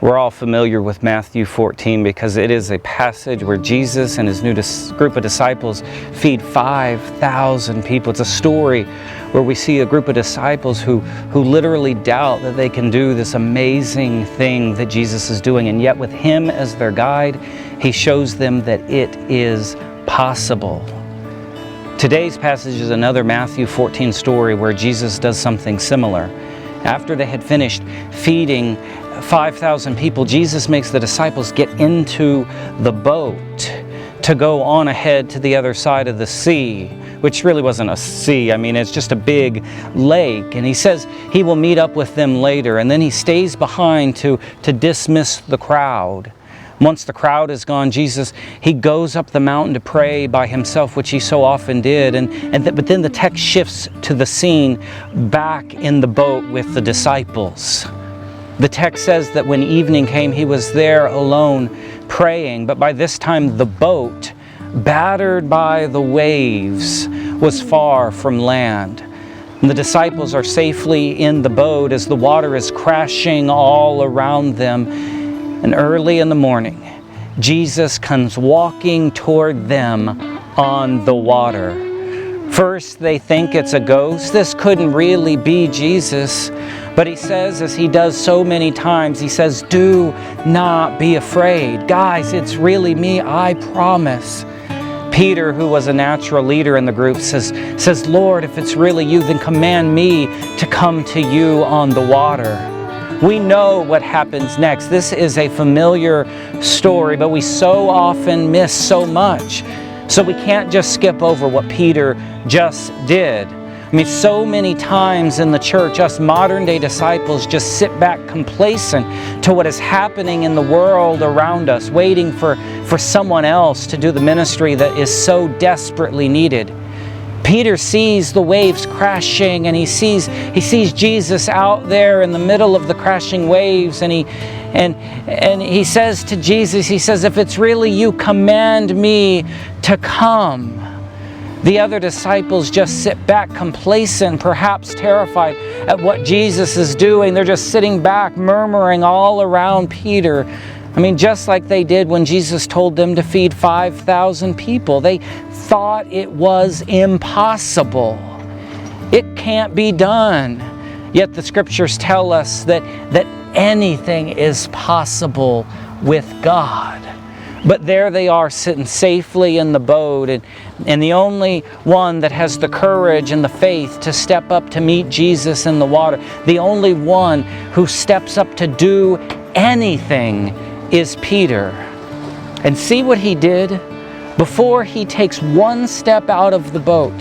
We're all familiar with Matthew 14 because it is a passage where Jesus and his new group of disciples feed 5,000 people. It's a story where we see a group of disciples who literally doubt that they can do this amazing thing that Jesus is doing. And yet with him as their guide, he shows them that it is possible. Today's passage is another Matthew 14 story where Jesus does something similar. After they had finished feeding 5,000 people, Jesus makes the disciples get into the boat to go on ahead to the other side of the sea, which really wasn't a sea. I mean, it's just a big lake. And he says he will meet up with them later. And then he stays behind to dismiss the crowd. Once the crowd is gone, he goes up the mountain to pray by himself, which he so often did. But then the text shifts to the scene back in the boat with the disciples. The text says that when evening came, he was there alone praying. But by this time, the boat, battered by the waves, was far from land. And the disciples are safely in the boat as the water is crashing all around them. And early in the morning, Jesus comes walking toward them on the water. First, they think it's a ghost. This couldn't really be Jesus. But he says, as he does so many times, he says, "Do not be afraid. Guys, it's really me, I promise." Peter, who was a natural leader in the group, says, "Lord, if it's really you, then command me to come to you on the water." We know what happens next. This is a familiar story, but we so often miss so much. So we can't just skip over what Peter just did. I mean, so many times in the church, us modern day disciples just sit back complacent to what is happening in the world around us, waiting for someone else to do the ministry that is so desperately needed. Peter sees the waves crashing, and he sees Jesus out there in the middle of the crashing waves, and he says to Jesus, he says, "If it's really you, command me to come." The other disciples just sit back complacent, perhaps terrified at what Jesus is doing. They're just sitting back, murmuring all around Peter. I mean, just like they did when Jesus told them to feed 5,000 people. They thought it was impossible. It can't be done. Yet the scriptures tell us that anything is possible with God. But there they are sitting safely in the boat, and the only one that has the courage and the faith to step up to meet Jesus in the water, the only one who steps up to do anything is Peter. And see what he did? Before he takes one step out of the boat,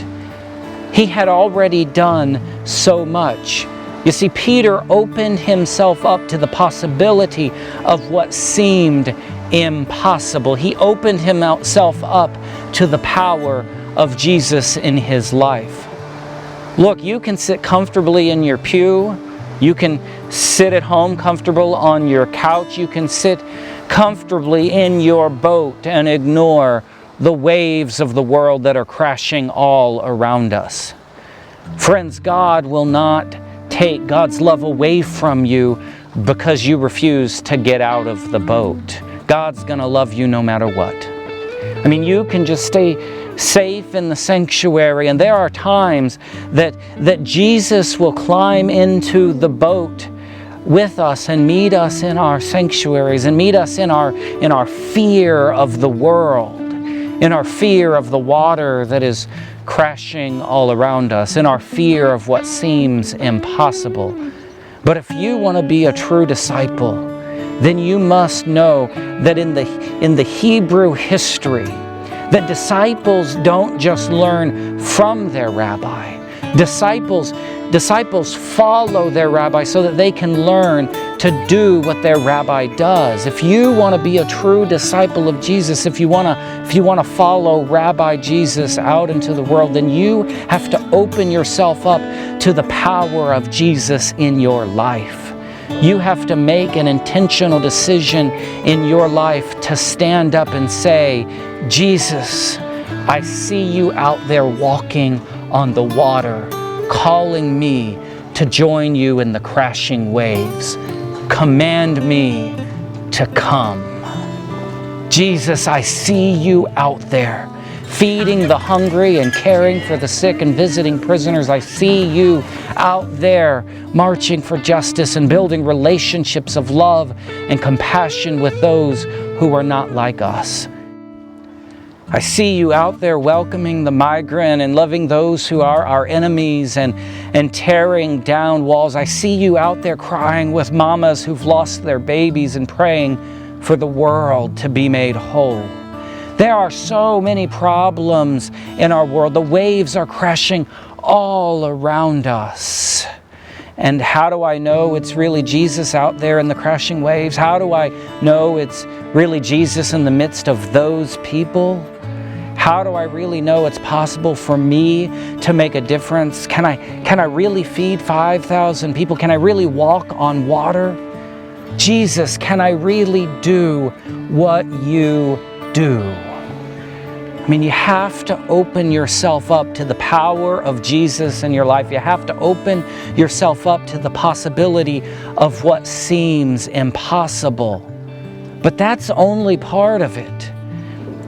he had already done so much. You see, Peter opened himself up to the possibility of what seemed impossible. He opened himself up to the power of Jesus in his life. Look, you can sit comfortably in your pew. You can sit at home comfortable on your couch. You can sit comfortably in your boat and ignore the waves of the world that are crashing all around us. Friends, God will not take God's love away from you because you refuse to get out of the boat. God's going to love you no matter what. I mean, you can just stay safe in the sanctuary, and there are times that Jesus will climb into the boat with us and meet us in our sanctuaries and meet us in our fear of the world, in our fear of the water that is crashing all around us, in our fear of what seems impossible. But if you want to be a true disciple, then you must know that in the Hebrew history, that disciples don't just learn from their rabbi. Disciples follow their rabbi so that they can learn to do what their rabbi does. If you want to be a true disciple of Jesus, if you want to follow Rabbi Jesus out into the world, then you have to open yourself up to the power of Jesus in your life. You have to make an intentional decision in your life to stand up and say, "Jesus, I see you out there walking on the water, calling me to join you in the crashing waves. Command me to come. Jesus, I see you out there, feeding the hungry and caring for the sick and visiting prisoners. I see you out there marching for justice and building relationships of love and compassion with those who are not like us. I see you out there welcoming the migrant and loving those who are our enemies and tearing down walls. I see you out there crying with mamas who've lost their babies and praying for the world to be made whole. There are so many problems in our world. The waves are crashing all around us. And how do I know it's really Jesus out there in the crashing waves? How do I know it's really Jesus in the midst of those people? How do I really know it's possible for me to make a difference? Can I really feed 5,000 people? Can I really walk on water? Jesus, can I really do what you do? I mean, you have to open yourself up to the power of Jesus in your life. You have to open yourself up to the possibility of what seems impossible. But that's only part of it.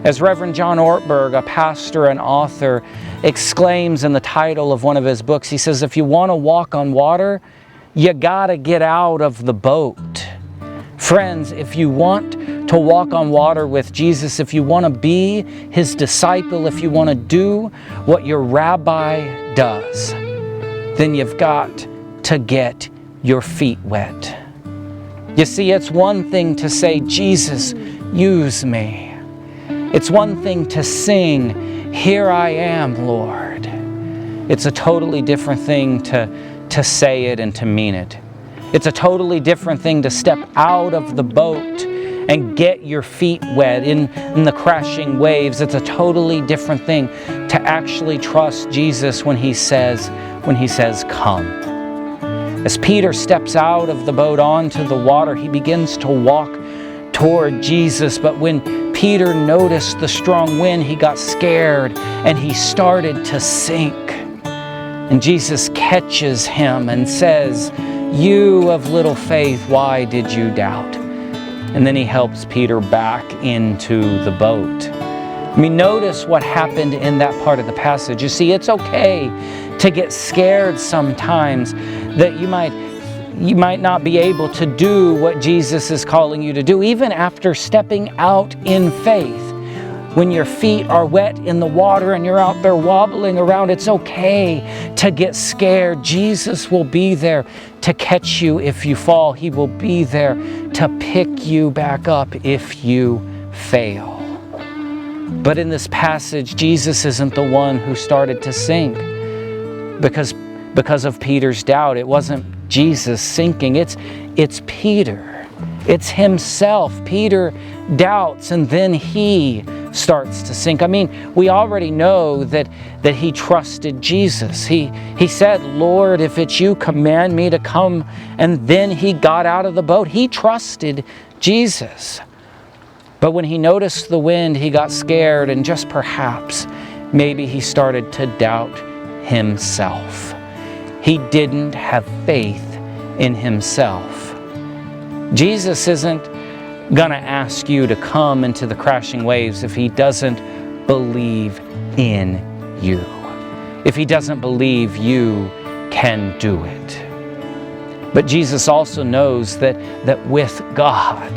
As Reverend John Ortberg, a pastor and author, exclaims in the title of one of his books, he says, if you want to walk on water, you gotta get out of the boat. Friends, if you want to walk on water with Jesus, if you want to be his disciple, if you want to do what your rabbi does, then you've got to get your feet wet. You see, it's one thing to say, Jesus, use me. It's one thing to sing, here I am, Lord. It's a totally different thing to say it and to mean it. It's a totally different thing to step out of the boat and get your feet wet in the crashing waves. It's a totally different thing to actually trust Jesus when he says, come. As Peter steps out of the boat onto the water, he begins to walk toward Jesus. But when Peter noticed the strong wind, he got scared and he started to sink. And Jesus catches him and says, you of little faith, why did you doubt? And then he helps Peter back into the boat. I mean, notice what happened in that part of the passage. You see, it's okay to get scared sometimes that you might not be able to do what Jesus is calling you to do, even after stepping out in faith. When your feet are wet in the water and you're out there wobbling around, it's okay to get scared. Jesus will be there to catch you if you fall. He will be there to pick you back up if you fail. But in this passage, Jesus isn't the one who started to sink because of Peter's doubt. It wasn't Jesus sinking, it's Peter. It's himself. Peter doubts and then he starts to sink. I mean, we already know that he trusted Jesus. He said, Lord, if it's you, command me to come. And then he got out of the boat. He trusted Jesus. But when he noticed the wind, he got scared and just perhaps, maybe he started to doubt himself. He didn't have faith in himself. Jesus isn't going to ask you to come into the crashing waves if he doesn't believe in you. If he doesn't believe you can do it. But Jesus also knows that with God,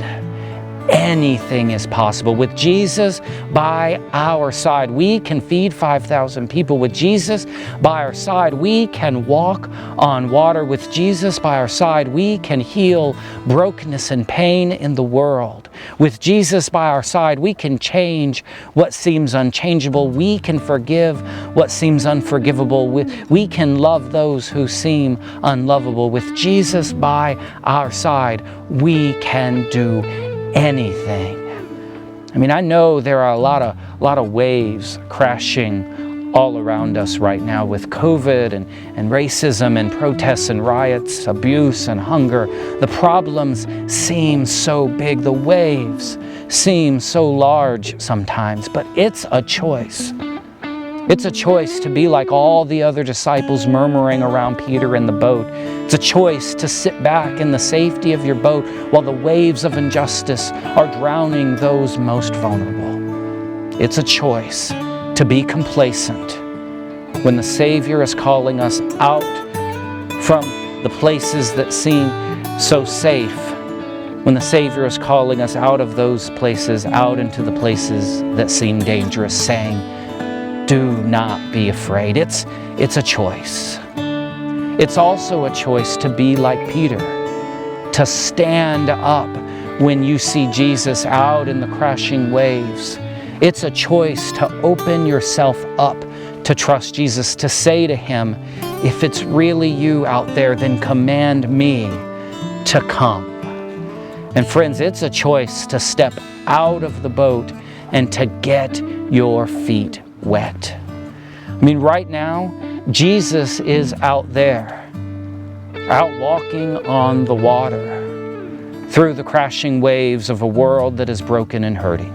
anything is possible. With Jesus by our side, we can feed 5,000 people. With Jesus by our side, we can walk on water. With Jesus by our side, we can heal brokenness and pain in the world. With Jesus by our side, we can change what seems unchangeable. We can forgive what seems unforgivable. We can love those who seem unlovable. With Jesus by our side, we can do anything. I mean, I know there are a lot of waves crashing all around us right now with COVID and racism and protests and riots, abuse and hunger. The problems seem so big. The waves seem so large sometimes, but it's a choice. It's a choice to be like all the other disciples murmuring around Peter in the boat. It's a choice to sit back in the safety of your boat while the waves of injustice are drowning those most vulnerable. It's a choice to be complacent when the Savior is calling us out from the places that seem so safe, when the Savior is calling us out of those places, out into the places that seem dangerous, saying, do not be afraid. It's a choice. It's also a choice to be like Peter, to stand up when you see Jesus out in the crashing waves. It's a choice to open yourself up to trust Jesus, to say to Him, if it's really you out there, then command me to come. And friends, it's a choice to step out of the boat and to get your feet wet. I mean, right now, Jesus is out there, out walking on the water through the crashing waves of a world that is broken and hurting.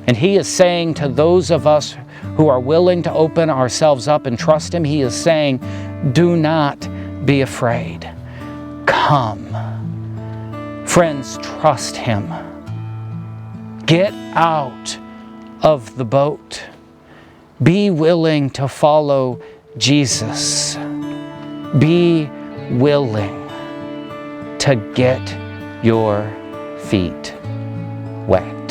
And He is saying to those of us who are willing to open ourselves up and trust Him, He is saying, do not be afraid. Come. Friends, trust Him. Get out of the boat. Be willing to follow Jesus. Be willing to get your feet wet.